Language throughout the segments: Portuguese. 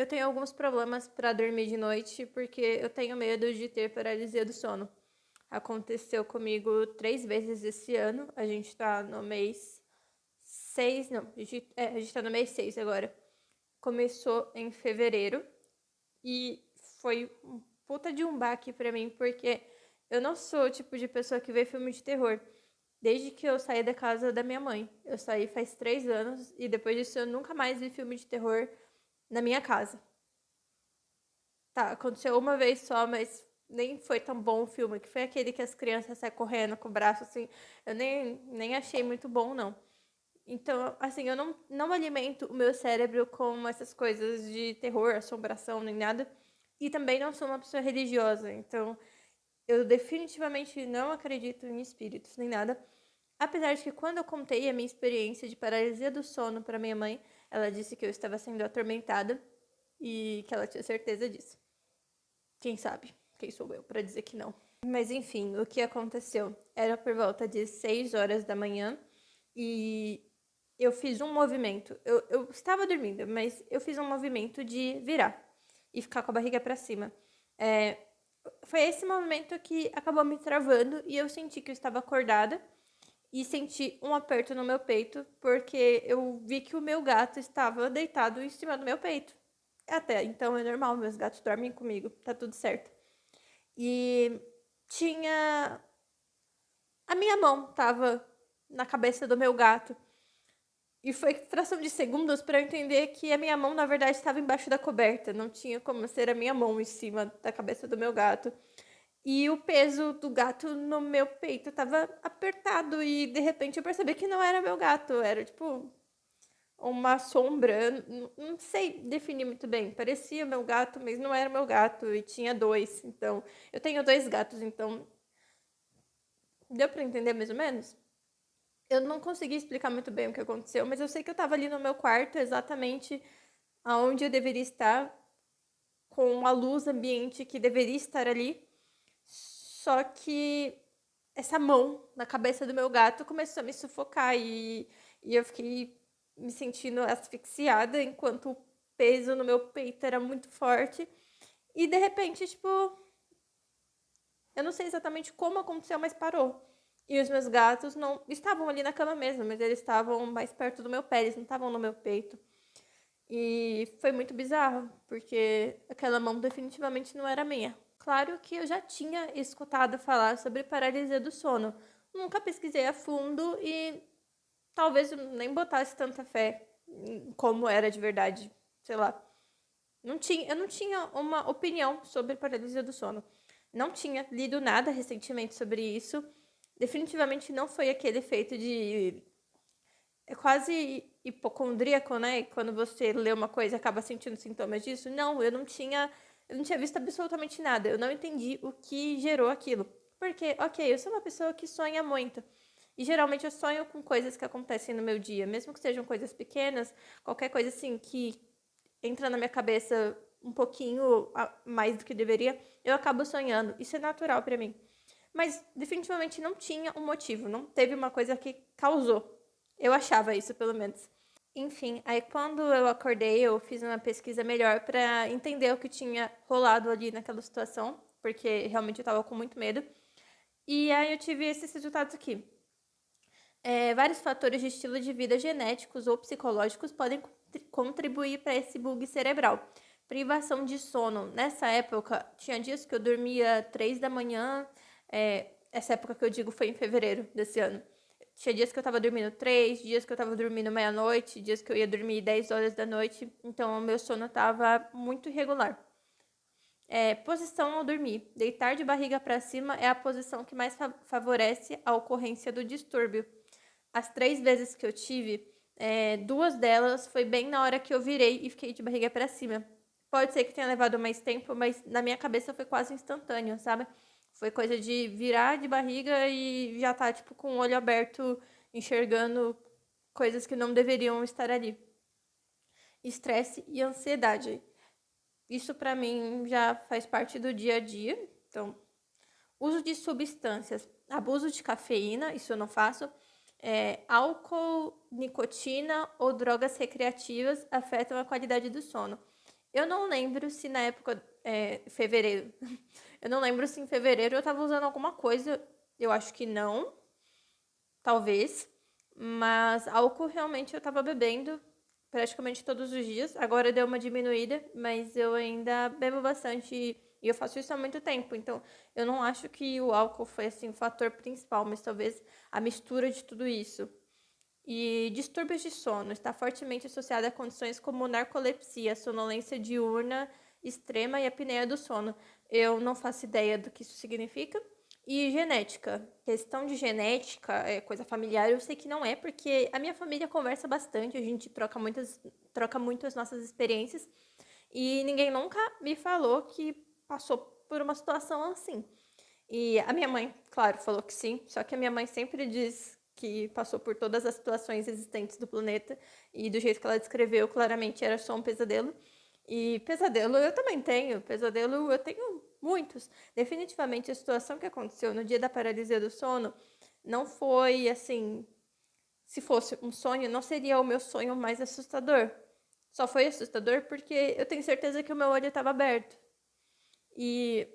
eu tenho alguns problemas para dormir de noite porque eu tenho medo de ter paralisia do sono. Aconteceu comigo 3 vezes esse ano. A gente tá no mês 6, não, a gente tá no mês 6 agora. Começou em fevereiro e foi um puta de um baque pra mim, porque eu não sou o tipo de pessoa que vê filme de terror. Desde que eu saí da casa da minha mãe. Eu saí faz 3 anos e depois disso eu nunca mais vi filme de terror na minha casa. Tá, aconteceu uma vez só, mas nem foi tão bom o filme, que foi aquele que as crianças saem correndo com o braço assim. Eu nem achei muito bom, não. Então, assim, eu não alimento o meu cérebro com essas coisas de terror, assombração, nem nada. E também não sou uma pessoa religiosa, então eu definitivamente não acredito em espíritos nem nada. Apesar de que quando eu contei a minha experiência de paralisia do sono para minha mãe, ela disse que eu estava sendo atormentada e que ela tinha certeza disso. Quem sabe? Quem sou eu para dizer que não? Mas enfim, o que aconteceu? Era por volta de 6 horas da manhã e eu fiz um movimento. Eu estava dormindo, mas eu fiz um movimento de virar e ficar com a barriga para cima. Foi esse movimento que acabou me travando e eu senti que eu estava acordada e senti um aperto no meu peito porque eu vi que o meu gato estava deitado em cima do meu peito. Até então é normal, meus gatos dormem comigo, tá tudo certo. E tinha. A minha mão tava na cabeça do meu gato. E foi fração de segundos para eu entender que a minha mão, na verdade, estava embaixo da coberta. Não tinha como ser a minha mão em cima da cabeça do meu gato. E o peso do gato no meu peito tava apertado. E de repente eu percebi que não era meu gato. Era tipo uma sombra. Não sei definir muito bem. Parecia meu gato, mas não era meu gato. E tinha dois. Então, eu tenho dois gatos, então. Deu pra entender mais ou menos? Eu não consegui explicar muito bem o que aconteceu, mas eu sei que eu tava ali no meu quarto, exatamente aonde eu deveria estar, com a luz ambiente que deveria estar ali. Só que essa mão na cabeça do meu gato começou a me sufocar e eu fiquei me sentindo asfixiada enquanto o peso no meu peito era muito forte. E de repente, tipo, eu não sei exatamente como aconteceu, mas parou. E os meus gatos não estavam ali na cama mesmo, mas eles estavam mais perto do meu pé, eles não estavam no meu peito. E foi muito bizarro, porque aquela mão definitivamente não era minha. Claro que eu já tinha escutado falar sobre paralisia do sono. Nunca pesquisei a fundo e talvez eu nem botasse tanta fé em como era de verdade. Sei lá. Eu não tinha uma opinião sobre paralisia do sono. Não tinha lido nada recentemente sobre isso. Definitivamente não foi aquele efeito de. É quase hipocondríaco, né? Quando você lê uma coisa e acaba sentindo sintomas disso. Não, eu não tinha visto absolutamente nada. Eu não entendi o que gerou aquilo. Porque, ok, eu sou uma pessoa que sonha muito. E geralmente eu sonho com coisas que acontecem no meu dia, mesmo que sejam coisas pequenas, qualquer coisa assim que entra na minha cabeça um pouquinho mais do que deveria, eu acabo sonhando. Isso é natural pra mim. Mas definitivamente não tinha um motivo, não teve uma coisa que causou. Eu achava isso, pelo menos. Enfim, aí quando eu acordei, eu fiz uma pesquisa melhor pra entender o que tinha rolado ali naquela situação, porque realmente eu tava com muito medo. E aí eu tive esses resultados aqui. Vários fatores de estilo de vida genéticos ou psicológicos podem contribuir para esse bug cerebral. Privação de sono. Nessa época, tinha dias que eu dormia 3 da manhã. Essa época que eu digo foi em fevereiro desse ano. Tinha dias que eu tava dormindo 3, dias que eu tava dormindo meia-noite, dias que eu ia dormir 10 horas da noite. Então, o meu sono tava muito irregular. Posição ao dormir. Deitar de barriga para cima é a posição que mais favorece a ocorrência do distúrbio. As 3 vezes que eu tive, 2 delas foi bem na hora que eu virei e fiquei de barriga para cima. Pode ser que tenha levado mais tempo, mas na minha cabeça foi quase instantâneo, sabe? Foi coisa de virar de barriga e já tá, tipo, com o olho aberto, enxergando coisas que não deveriam estar ali. Estresse e ansiedade. Isso pra mim já faz parte do dia a dia. Então, uso de substâncias, abuso de cafeína, isso eu não faço. Álcool, nicotina ou drogas recreativas afetam a qualidade do sono. Eu não lembro se na época, fevereiro, eu não lembro se em fevereiro eu tava usando alguma coisa, eu acho que não, talvez, mas álcool realmente eu tava bebendo praticamente todos os dias. Agora deu uma diminuída, mas eu ainda bebo bastante e eu faço isso há muito tempo. Então, eu não acho que o álcool foi assim o fator principal, mas talvez a mistura de tudo isso. E distúrbios de sono está fortemente associado a condições como narcolepsia, sonolência diurna extrema e apneia do sono. Eu não faço ideia do que isso significa. E genética. Questão de genética, é coisa familiar, eu sei que não é, porque a minha família conversa bastante, a gente troca muito as nossas experiências, e ninguém nunca me falou que passou por uma situação assim. E a minha mãe, claro, falou que sim, só que a minha mãe sempre diz que passou por todas as situações existentes do planeta, e do jeito que ela descreveu, claramente era só um pesadelo. E pesadelo eu também tenho, pesadelo eu tenho muitos. Definitivamente a situação que aconteceu no dia da paralisia do sono não foi assim, se fosse um sonho, não seria o meu sonho mais assustador. Só foi assustador porque eu tenho certeza que o meu olho estava aberto. E,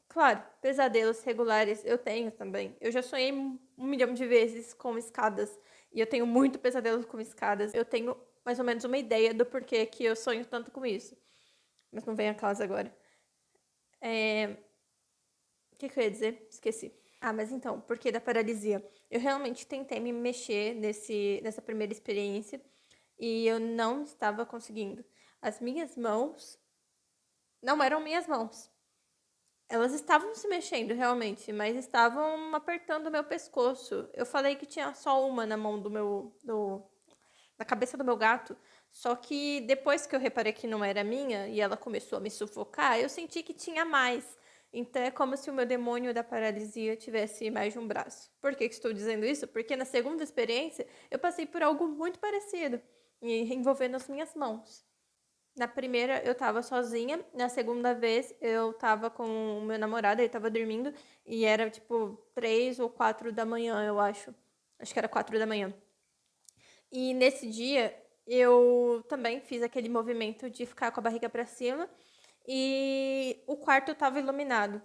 claro, pesadelos regulares eu tenho também. Eu já sonhei 1 milhão de vezes com escadas. E eu tenho muito pesadelo com escadas. Eu tenho mais ou menos uma ideia do porquê que eu sonho tanto com isso. Mas não vem a causa agora. O que eu ia dizer? Esqueci. Ah, mas então, por que da paralisia? Eu realmente tentei me mexer nessa primeira experiência e eu não estava conseguindo. As minhas mãos não eram minhas mãos. Elas estavam se mexendo realmente, mas estavam apertando o meu pescoço. Eu falei que tinha só uma na mão na cabeça do meu gato. Só que depois que eu reparei que não era minha e ela começou a me sufocar, eu senti que tinha mais. Então é como se o meu demônio da paralisia tivesse mais de um braço. Por que estou dizendo isso? Porque na segunda experiência eu passei por algo muito parecido, envolvendo as minhas mãos. Na primeira eu tava sozinha, na segunda vez eu tava com o meu namorado, ele tava dormindo, e era tipo 3 ou 4 da manhã, eu acho. Acho que era 4 da manhã. E nesse dia eu também fiz aquele movimento de ficar com a barriga pra cima e o quarto tava iluminado.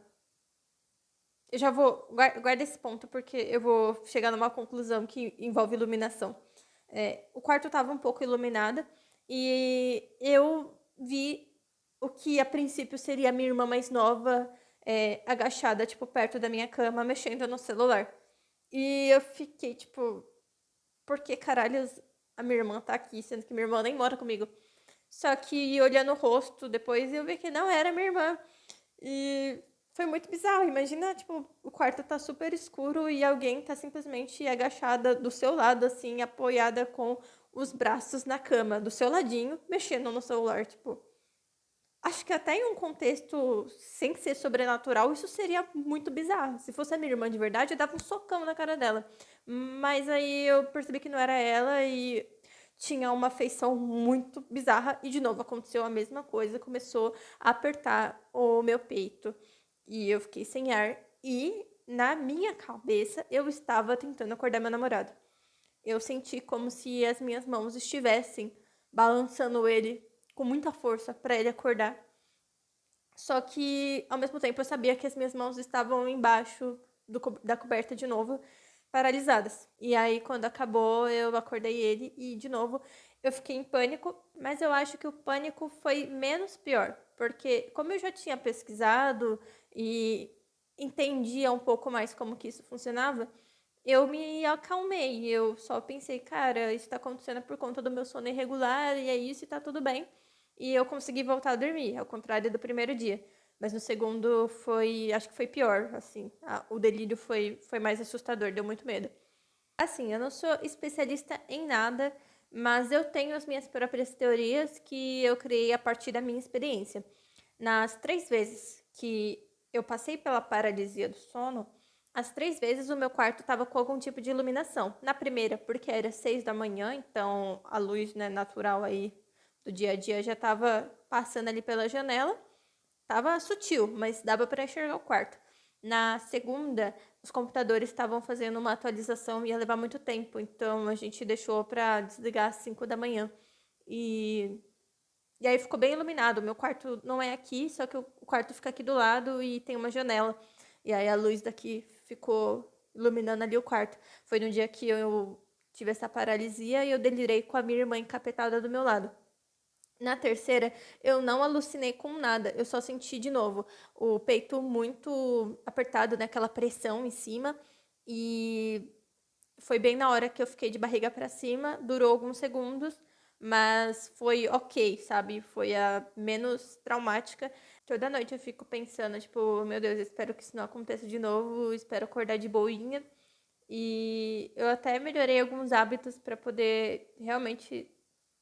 Eu já vou. Guarda esse ponto porque eu vou chegar numa conclusão que envolve iluminação. O quarto tava um pouco iluminado e eu vi o que a princípio seria a minha irmã mais nova, agachada, tipo, perto da minha cama, mexendo no celular. E eu fiquei, tipo, por que caralhos a minha irmã tá aqui, sendo que minha irmã nem mora comigo? Só que olhando o rosto depois eu vi que não era minha irmã. E foi muito bizarro. Imagina, tipo, o quarto tá super escuro e alguém tá simplesmente agachada do seu lado, assim, apoiada com os braços na cama, do seu ladinho, mexendo no celular, tipo. Acho que até em um contexto sem ser sobrenatural, isso seria muito bizarro. Se fosse a minha irmã de verdade, eu dava um socão na cara dela. Mas aí eu percebi que não era ela e tinha uma feição muito bizarra. E de novo aconteceu a mesma coisa, começou a apertar o meu peito. E eu fiquei sem ar. E na minha cabeça eu estava tentando acordar meu namorado. Eu senti como se as minhas mãos estivessem balançando ele com muita força para ele acordar. Só que, ao mesmo tempo, eu sabia que as minhas mãos estavam embaixo da coberta de novo, paralisadas. E aí, quando acabou, eu acordei ele e, de novo, eu fiquei em pânico. Mas eu acho que o pânico foi menos pior, porque, como eu já tinha pesquisado e entendia um pouco mais como que isso funcionava, eu me acalmei. Eu só pensei, cara, isso tá acontecendo por conta do meu sono irregular, e é isso e tá tudo bem. E eu consegui voltar a dormir, ao contrário do primeiro dia. Mas no segundo foi, acho que foi pior, assim. O delírio foi mais assustador, deu muito medo. Assim, eu não sou especialista em nada, mas eu tenho as minhas próprias teorias que eu criei a partir da minha experiência. Nas 3 vezes que eu passei pela paralisia do sono, as 3 vezes o meu quarto estava com algum tipo de iluminação. Na primeira, porque era 6 da manhã, então a luz, né, natural aí do dia a dia já estava passando ali pela janela. Tava sutil, mas dava para enxergar o quarto. Na segunda, os computadores estavam fazendo uma atualização e ia levar muito tempo, então a gente deixou para desligar às 5 da manhã. E E aí ficou bem iluminado. O meu quarto não é aqui, só que o quarto fica aqui do lado e tem uma janela. E aí a luz daqui ficou iluminando ali o quarto. Foi no dia que eu tive essa paralisia e eu delirei com a minha irmã encapetada do meu lado. Na terceira, eu não alucinei com nada, eu só senti de novo o peito muito apertado, né? Aquela pressão em cima. E foi bem na hora que eu fiquei de barriga para cima, durou alguns segundos, mas foi ok, sabe? Foi a menos traumática. Toda noite eu fico pensando, tipo, meu Deus, espero que isso não aconteça de novo, espero acordar de boinha. E eu até melhorei alguns hábitos para poder realmente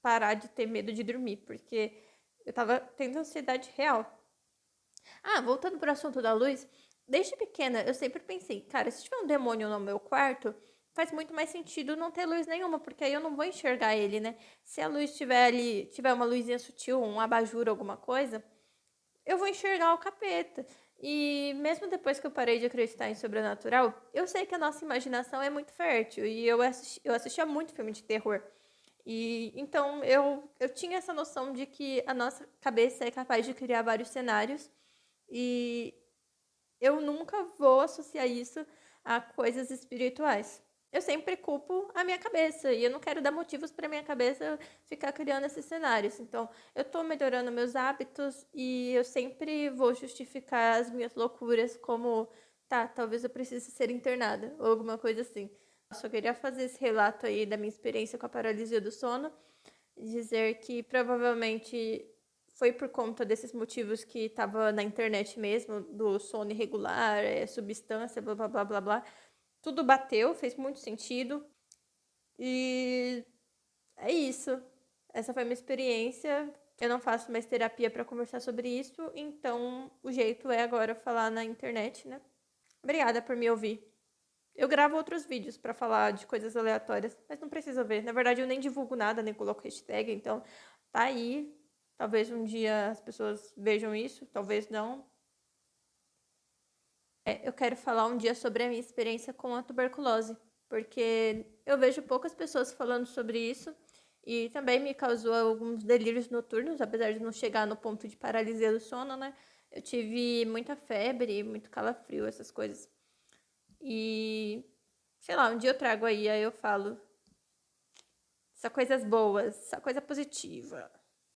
parar de ter medo de dormir, porque eu tava tendo ansiedade real. Ah, voltando pro assunto da luz, desde pequena eu sempre pensei, cara, se tiver um demônio no meu quarto, faz muito mais sentido não ter luz nenhuma, porque aí eu não vou enxergar ele, né? Se a luz tiver ali, tiver uma luzinha sutil, um abajur, alguma coisa, eu vou enxergar o capeta. E mesmo depois que eu parei de acreditar em sobrenatural, eu sei que a nossa imaginação é muito fértil e eu assistia muito filme de terror. E então eu tinha essa noção de que a nossa cabeça é capaz de criar vários cenários e eu nunca vou associar isso a coisas espirituais. Eu sempre culpo a minha cabeça e eu não quero dar motivos para minha cabeça ficar criando esses cenários. Então, eu tô melhorando meus hábitos e eu sempre vou justificar as minhas loucuras como, tá, talvez eu precise ser internada ou alguma coisa assim. Eu só queria fazer esse relato aí da minha experiência com a paralisia do sono, dizer que provavelmente foi por conta desses motivos que estava na internet mesmo, do sono irregular, substância, blá blá blá blá blá. Tudo bateu, fez muito sentido. E é isso. Essa foi a minha experiência. Eu não faço mais terapia para conversar sobre isso, então o jeito é agora falar na internet, né? Obrigada por me ouvir. Eu gravo outros vídeos para falar de coisas aleatórias, mas não precisa ver. Na verdade, eu nem divulgo nada, nem coloco hashtag, então tá aí. Talvez um dia as pessoas vejam isso, talvez não. Eu quero falar um dia sobre a minha experiência com a tuberculose, porque eu vejo poucas pessoas falando sobre isso e também me causou alguns delírios noturnos, apesar de não chegar no ponto de paralisia do sono, né? Eu tive muita febre, muito calafrio, essas coisas. E sei lá, um dia eu trago aí eu falo só coisas boas, só coisa positiva.